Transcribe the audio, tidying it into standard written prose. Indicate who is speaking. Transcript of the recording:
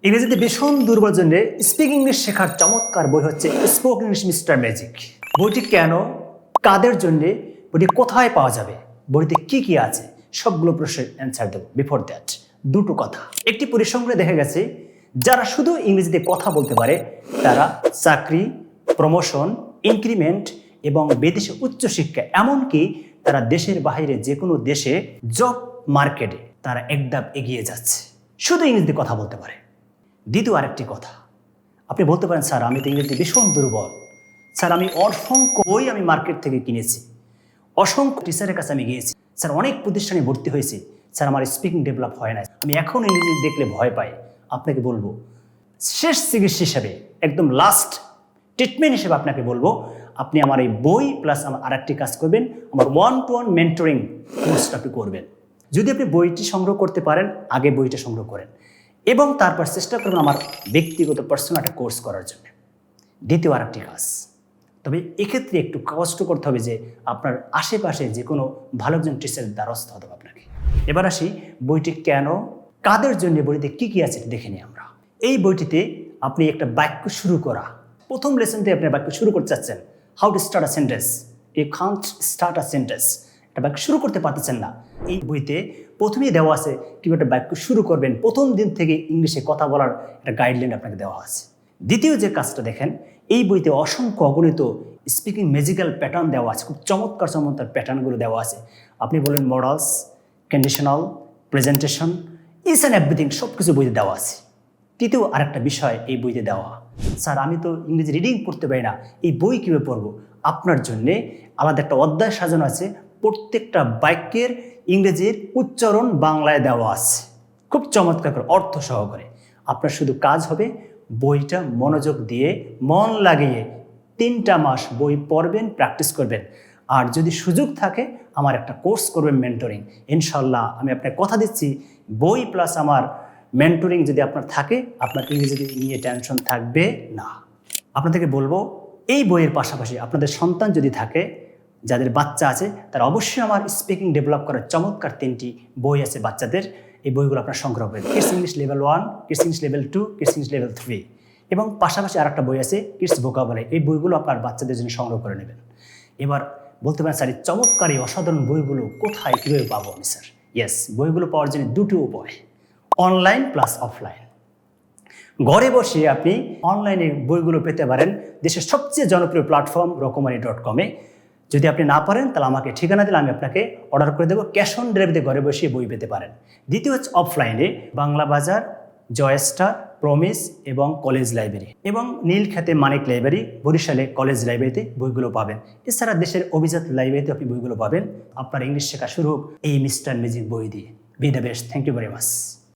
Speaker 1: ইংরেজিতে ভীষণ দুর্বল জন্য স্পিক ইংলিশ শেখার চমৎকার বই হচ্ছে স্পোক ইংলিশ মিস্টার ম্যাজিক। বইটি কেন, কাদের জন্য, বইটি কোথায় পাওয়া যাবে, বইতে কি কি আছে, সবগুলো প্রশ্নের অ্যান্সার দেবো। বিফোর দ্যাট দুটো কথা। একটি পরিসংখ্যানে দেখা গেছে যারা শুধু ইংরেজিতে কথা বলতে পারে তারা চাকরি, প্রমোশন, ইনক্রিমেন্ট এবং বিদেশে উচ্চশিক্ষা, এমনকি তারা দেশের বাইরে যে কোনো দেশে জব মার্কেটে তারা এক ধাপ এগিয়ে যাচ্ছে, শুধু ইংরেজিতে কথা বলতে পারে। দ্বিতীয় আরেকটি কথা, আপনি বলতে পারেন স্যার আমি তো ইংরেজিতে ভীষণ দুর্বল, স্যার আমি অসংখ্য বই আমি মার্কেট থেকে কিনেছি, অসংখ্য টিচারের কাছে আমি গিয়েছি, স্যার অনেক প্রতিষ্ঠানে ভর্তি হয়েছি, স্যার আমার স্পিকিং ডেভেলপ হয় না, আমি এখন ইংরেজি দেখলে ভয় পাই। আপনাকে বলবো শেষ চিকিৎসা হিসেবে, একদম লাস্ট ট্রিটমেন্ট হিসেবে আপনাকে বলবো আপনি আমার এই বই প্লাস আমার আরেকটি কাজ করবেন, আমার 1-to-1 মেন্টরিং কোর্সটা আপনি করবেন। যদি আপনি বইটি সংগ্রহ করতে পারেন আগে বইটা সংগ্রহ করেন এবং তারপর চেষ্টা করবেন আমার ব্যক্তিগত পার্সোনাল একটা কোর্স করার জন্য। দ্বিতীয় আরেকটি কাজ, তবে এক্ষেত্রে একটু কষ্ট করতে হবে যে আপনার আশেপাশে যে কোনো ভালো একজন টিচারের দ্বারস্থ হতে হবে আপনাকে। এবার আসি বইটি কেন, কাদের জন্য, বইটিতে কি কি আছে দেখে নিই আমরা। এই বইটিতে আপনি একটা বাক্য শুরু করা, প্রথম লেসন থেকে আপনি বাক্য শুরু করতে চাচ্ছেন, how to start a sentence, you can't start a sentence, একটা বাক্য শুরু করতে পারতেছেন না। এই বইতে প্রথমেই দেওয়া আছে কীভাবে একটা বাক্য শুরু করবেন, প্রথম দিন থেকে ইংলিশে কথা বলার একটা গাইডলাইন আপনাকে দেওয়া আছে। দ্বিতীয় যে কাজটা দেখেন, এই বইতে অসংখ্য অগণিত স্পিকিং ম্যাজিক্যাল প্যাটার্ন দেওয়া আছে, খুব চমৎকার চমৎকার প্যাটার্নগুলো দেওয়া আছে। আপনি বলেন modals, conditional, presentation, is and everything সব কিছু বইতে দেওয়া আছে। তৃতীয় আরেকটা বিষয় এই বইতে দেওয়া, স্যার আমি তো ইংরেজি রিডিং পড়তে পারি না, এই বই কীভাবে পড়বো? আপনার জন্যে আলাদা একটা অধ্যায় সাজানো আছে, প্রত্যেকটা বাক্যের ইংরেজির উচ্চারণ বাংলায় দেওয়া আছে, খুব চমৎকার করে অর্থ সহকারে। আপনার শুধু কাজ হবে বইটা মনোযোগ দিয়ে মন লাগিয়ে 3টা মাস বই পড়বেন, প্র্যাকটিস করবেন। আর যদি সুযোগ থাকে আমার একটা কোর্স করবেন মেন্টরিং, ইনশাল্লাহ আমি আপনাকে কথা দিচ্ছি বই প্লাস আমার মেন্টরিং যদি আপনার থাকে আপনার ইংরেজি নিয়ে টেনশন থাকবে না। আপনাদেরকে বলবো এই বইয়ের পাশাপাশি আপনাদের সন্তান যদি থাকে, যাদের বাচ্চা আছে, তারা অবশ্যই আমার স্পিকিং ডেভেলপ করার চমৎকার 3টি বই আছে বাচ্চাদের। এই বইগুলো আপনার সংগ্রহ করবেন, kids English level 1, kids English level 2, kids English level 3 এবং পাশাপাশি আরেকটা বই আছে কিডস ভোকাবুলারি। এই বইগুলো আপনার বাচ্চাদের জন্য সংগ্রহ করে নেবেন। এবার বলতে পারেন স্যার এই চমৎকার এই অসাধারণ বইগুলো কোথায় কীভাবে পাবো আমি? স্যার ইয়েস, বইগুলো পাওয়ার জন্য দুটো উপায়, অনলাইন প্লাস অফলাইন। ঘরে বসে আপনি অনলাইনে বইগুলো পেতে পারেন দেশের সবচেয়ে জনপ্রিয় প্ল্যাটফর্ম রকমারি.com-এ। যদি আপনি না পারেন তাহলে আমাকে ঠিকানা দিলে আমি আপনাকে অর্ডার করে দেবো, ক্যাশ অন ডেলিভারিতে ঘরে বসে বই পেতে পারেন। দ্বিতীয় হচ্ছে অফলাইনে, বাংলা বাজার, জয়স্টার, প্রমিস এবং কলেজ লাইব্রেরি এবং নীলক্ষেতে মানিক লাইব্রেরি, বরিশালে কলেজ লাইব্রেরিতে বইগুলো পাবেন। এছাড়া দেশের অভিজাত লাইব্রেরিতে আপনি বইগুলো পাবেন। আপনার ইংলিশ শেখা শুরু হোক এই মিস্টার ম্যাজিক বই দিয়ে। Be the best. Thank you very much.